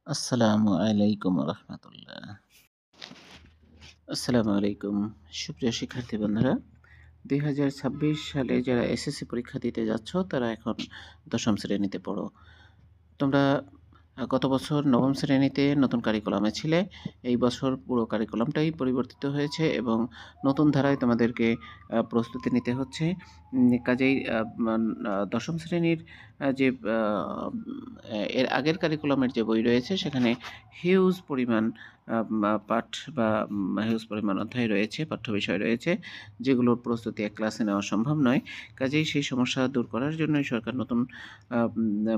আসসালামু আলাইকুম রহমতুল্লাহ। আসসালামু আলাইকুম। সুপ্রিয় শিক্ষার্থী বন্ধুরা, ২০২৬ সালে যারা এসএসসি পরীক্ষা দিতে যাচ্ছ তারা এখন দশম শ্রেণীতে পড়ো। তোমরা গত বছর নবম শ্রেণীতে নতুন কারিকুলামে ছিলে। এই বছর পুরো কারিকুলামটাই পরিবর্তিত হয়েছে এবং নতুন ধারায় তোমাদেরকে প্রস্তুতি নিতে হচ্ছে। কাজেই দশম শ্রেণীর যে এর আগের কারিকুলামের যে বই রয়েছে সেখানে হিউজ পরিমাণ পাঠ বা হিউজ পরিমাণ অধ্যায় রয়েছে, পাঠ্য বিষয় রয়েছে, যেগুলোর প্রস্তুতি এক ক্লাসে নেওয়া সম্ভব নয়। কাজেই সেই সমস্যা দূর করার জন্যই সরকার নতুন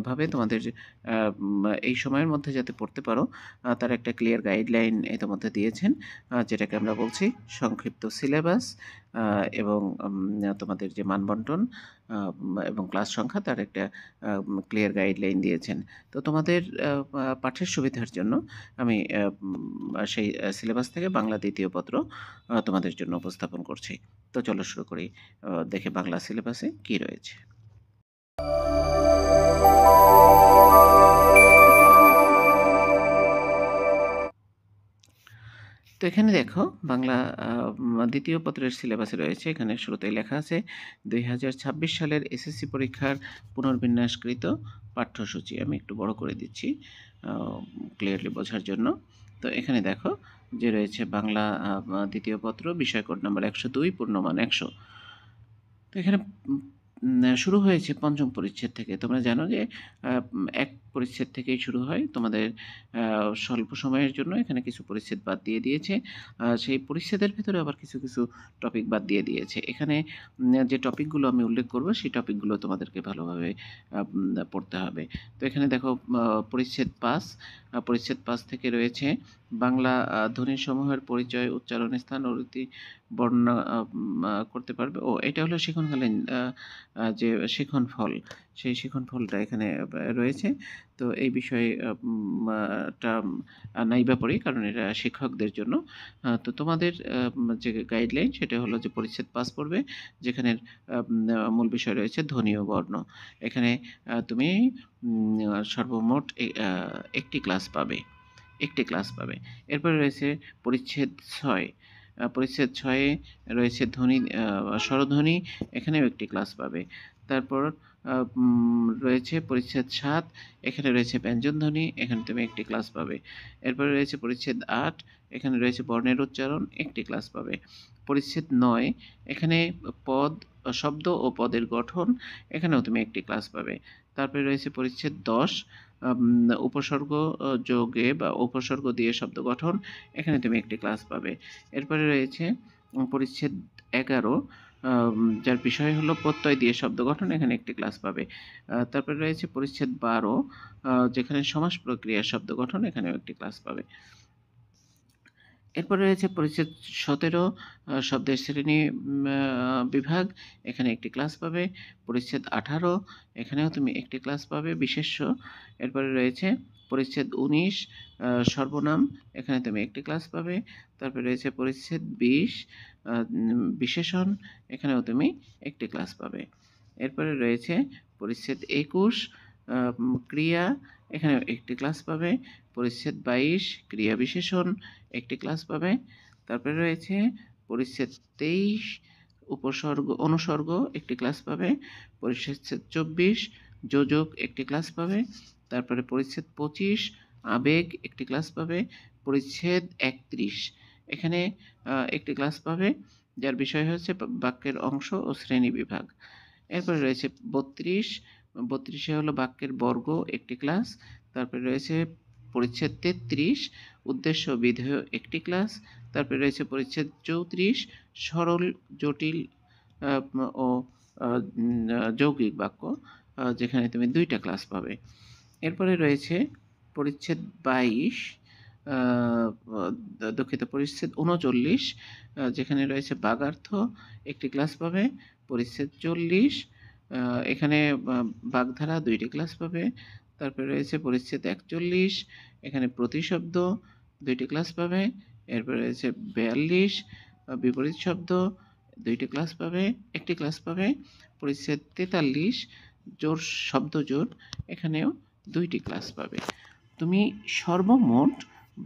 ভাবে তোমাদের এই সময়ের মধ্যে যাতে পড়তে পারো তার একটা ক্লিয়ার গাইডলাইন ইতিমধ্যে দিয়েছেন, যেটাকে আমরা বলছি সংক্ষিপ্ত সিলেবাস এবং তোমাদের যে মানবন্টন এবং ক্লাস সংখ্যা তার একটা ক্লিয়ার গাইডলাইন দিয়েছেন। তো তোমাদের পাঠের সুবিধার জন্য আমি সেই সিলেবাস থেকে বাংলা দ্বিতীয় পত্র তোমাদের জন্য উপস্থাপন করছি। তো চলো শুরু করি। দেখে বাংলা সিলেবাসে কি রয়েছে। তো এখানে দেখো বাংলা দ্বিতীয় পত্রের সিলেবাসে রয়েছে। এখানে শুরুতেই লেখা আছে ২০২৬ সালের এসএসসি পরীক্ষার পুনর্বিন্যাসকৃত পাঠ্যসূচি। আমি একটু বড় করে দিচ্ছি ক্লিয়ারলি বোঝার জন্য। তো এখানে দেখো যে রয়েছে বাংলা দ্বিতীয় পত্র, বিষয় কোড নাম্বার ১০২, পূর্ণমান ১০০। তো এখানে শুরু হয়েছে পঞ্চম পরিচ্ছেদ থেকে। তোমরা জানো যে এক পরিচ্ছেদ থেকেই শুরু হয়। তোমাদের স্বল্প সময়ের জন্য এখানে কিছু পরিচ্ছেদ বাদ দিয়ে দিয়েছে। সেই পরিচ্ছেদের ভেতরে আবার কিছু কিছু টপিক বাদ দিয়ে দিয়েছে। এখানে যে টপিকগুলো আমি উল্লেখ করব সেই টপিকগুলো তোমাদেরকে ভালোভাবে পড়তে হবে। তো এখানে দেখো পরিচ্ছেদ ৫, পরিচ্ছেদ ৫ থেকে রয়েছে বাংলা ধ্বনিসমূহের পরিচয়, উচ্চারণ, স্থান ও রীতি বর্ণনা করতে পারবে। এটা হলো শিখনকালীন যে শিখন ফল, সেই শিখন ফলটা এখানে রয়েছে। তো এই বিষয়ে টা নাইবা পড়ি, কারণ এটা শিক্ষকদের জন্য। তো তোমাদের যে গাইডলাইন সেটা হলো যে পরিচ্ছেদ ৫ পড়বে, যেখানে মূল বিষয় রয়েছে ধ্বনি ও বর্ণ। এখানে তুমি সর্বমোট একটি ক্লাস পাবে, একটি ক্লাস পাবে। এরপরে রয়েছে পরিচ্ছেদ ৬। পরিচ্ছেদ ৬-এ রয়েছে ধ্বনি, স্বরধ্বনি, এখানেও একটি ক্লাস পাবে। তারপর রয়েছে পরিচ্ছেদ ৭, এখানে রয়েছে ব্যঞ্জনধ্বনি, এখানে তুমি একটি ক্লাস পাবে। এরপরে রয়েছে পরিচ্ছেদ ৮, এখানে রয়েছে বর্ণের উচ্চারণ, একটি ক্লাস পাবে। পরিচ্ছেদ ৯, এখানে পদ, শব্দ ও পদের গঠন, এখানেও তুমি একটি ক্লাস পাবে। তারপরে রয়েছে পরিচ্ছেদ ১০, উপসর্গ যোগে বা উপসর্গ দিয়ে শব্দ গঠন, এখানে তুমি একটি ক্লাস পাবে। এরপরে রয়েছে পরিচ্ছেদ ১১, যার বিষয় হলো প্রত্যয় দিয়ে শব্দ গঠন, এখানে একটি ক্লাস পাবে। তারপরে রয়েছে পরিচ্ছেদ ১২, যেখানে সমাস প্রক্রিয়া শব্দ গঠন, এখানেও একটি ক্লাস পাবে। এরপরে রয়েছে পরিচ্ছেদ ১৭, শব্দের শ্রেণী বিভাগ, এখানে একটি ক্লাস পাবে। পরিচ্ছেদ ১৮, এখানেও তুমি একটি ক্লাস পাবে, বিশেষ্য। এরপরে রয়েছে পরিচ্ছেদ ১৯, সর্বনাম, এখানে তুমি একটি ক্লাস পাবে। তারপরে রয়েছে পরিচ্ছেদ ২০, বিশেষণ, এখানেও তুমি একটি ক্লাস পাবে। এরপরে রয়েছে পরিচ্ছেদ ২১, ক্রিয়া, এখানেও একটি ক্লাস পাবে। পরিচ্ছেদ ২২, ক্রিয়া বিশেষণ, একটি ক্লাস পাবে। তারপরে রয়েছে পরিচ্ছেদ ২৩, উপসর্গ অনুসর্গ, একটি ক্লাস পাবে। পরিচ্ছেদ ২৪, যোজক, একটি ক্লাস পাবে। তারপরে পরিচ্ছেদ ২৫, আবেগ, একটি ক্লাস পাবে। পরিচ্ছেদ ৩১, এখানে একটি ক্লাস পাবে, যার বিষয় হচ্ছে বাক্যের অংশ ও শ্রেণী বিভাগ। এরপরে রয়েছে ৩২, হলো বাক্যের বর্গ, একটি ক্লাস। তারপরে রয়েছে পরিচ্ছেদ ৩৩, উদ্দেশ্য বিধেয়, একটি ক্লাস। তারপরে রয়েছে পরিচ্ছেদ ৩৪, সরল, জটিল ও যৌগিক বাক্য, যেখানে তুমি ২টা ক্লাস পাবে। এরপরে রয়েছে পরিচ্ছেদ ২২, দুঃখিত, পরিচ্ছেদ ৩৯, যেখানে রয়েছে বাগার্থ, একটি ক্লাস পাবে। পরিচ্ছেদ ৪০, এখানে বাগধারা, ২টি ক্লাস পাবে। তারপরে রয়েছে পরিচ্ছেদ ৪১, এখানে প্রতিশব্দ, ২টি ক্লাস পাবে। এরপরে রয়েছে ৪২, বিপরীত শব্দ, ২টি ক্লাস পাবে, একটি ক্লাস পাবে। পরিচ্ছেদ ৪৩, জোড়, শব্দ জোড়, এখানেও ২টি ক্লাস পাবে। তুমি সর্বমোট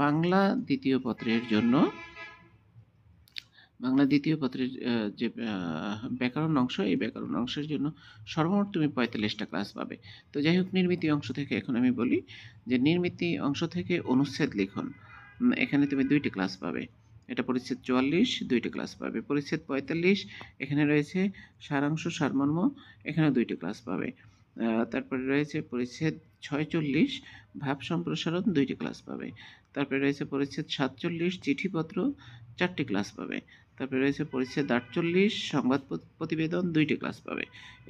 বাংলা দ্বিতীয় পত্রের জন্য বাংলা দ্বিতীয় পত্রের যে ব্যাকরণ অংশ, এই ব্যাকরণ অংশের জন্য সর্বমোট তুমি ৪৫টা ক্লাস পাবে। তো যাই হোক, নির্মিতি অংশ থেকে এখন আমি বলি যে নির্মিতি অংশ থেকে অনুচ্ছেদ লিখন, এখানে তুমি ২টি ক্লাস পাবে। এটা পরিচ্ছেদ ৪৪, ২টি ক্লাস পাবে। পরিচ্ছেদ ৪৫, এখানে রয়েছে সারাংশ সারমর্ম, এখানেও ২টি ক্লাস পাবে। তারপরে রয়েছে পরিচ্ছেদ ৪৬, ভাব সম্প্রসারণ, ২টি ক্লাস পাবে। তারপরে রয়েছে পরিচ্ছেদ ৪৭, চিঠিপত্র, ৪টি ক্লাস পাবে। তারপরে রয়েছে পরিচ্ছেদ ৪৮, সংবাদ প্রতিবেদন, ২টি ক্লাস পাবে।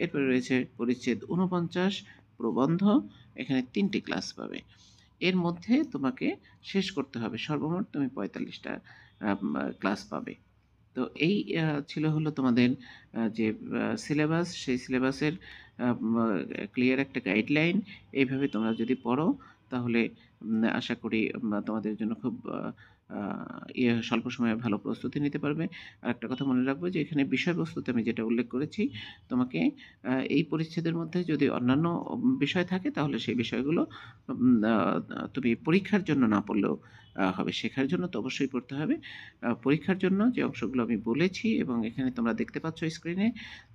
এরপরে রয়েছে পরিচ্ছেদ ৪৯, প্রবন্ধ, এখানে ৩টি ক্লাস পাবে। এর মধ্যে তোমাকে শেষ করতে হবে, সর্বমোট তুমি ৪৫টা ক্লাস পাবে। তো এই হলো তোমাদের যে সিলেবাস, সেই সিলেবাসের ক্লিয়ার একটা গাইডলাইন। এইভাবে তোমরা যদি পড়ো তাহলে আশা করি তোমাদের জন্য খুব স্বল্প সময়ে ভালো প্রস্তুতি নিতে পারবে। আর একটা কথা মনে রাখবে যে এখানে বিষয়বস্তুতে আমি যেটা উল্লেখ করেছি, তোমাকে এই পরিচ্ছেদের মধ্যে যদি অন্যান্য বিষয় থাকে তাহলে সেই বিষয়গুলো তুমি পরীক্ষার জন্য না পড়লেও হবে, শেখার জন্য তো অবশ্যই পড়তে হবে। পরীক্ষার জন্য যে অংশগুলো আমি বলেছি এবং এখানে তোমরা দেখতে পাচ্ছ স্ক্রিনে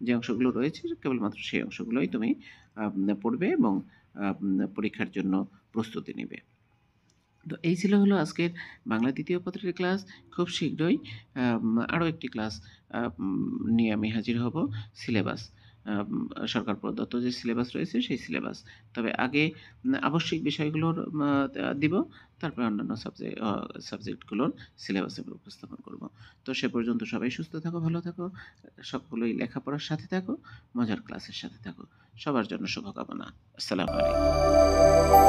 যে অংশগুলো রয়েছে, কেবলমাত্র সেই অংশগুলোই তুমি পড়বে এবং পরীক্ষার জন্য প্রস্তুতি নেবে। তো এই হলো আজকের বাংলা দ্বিতীয় পত্রের ক্লাস। খুব শীঘ্রই আরও একটি ক্লাস নিয়ে আমি হাজির হব, সিলেবাস, সরকার প্রদত্ত যে সিলেবাস রয়েছে সেই সিলেবাস। তবে আগে আবশ্যিক বিষয়গুলোর দিব, তারপরে অন্যান্য সাবজেক্টগুলোর সিলেবাস আমরা উপস্থাপন করব। তো সে পর্যন্ত সবাই সুস্থ থাকো, ভালো থাকো, সকলেই লেখাপড়ার সাথে থাকো, মজার ক্লাসের সাথে থাকো। সবার জন্য শুভকামনা। আসসালামু আলাইকুম।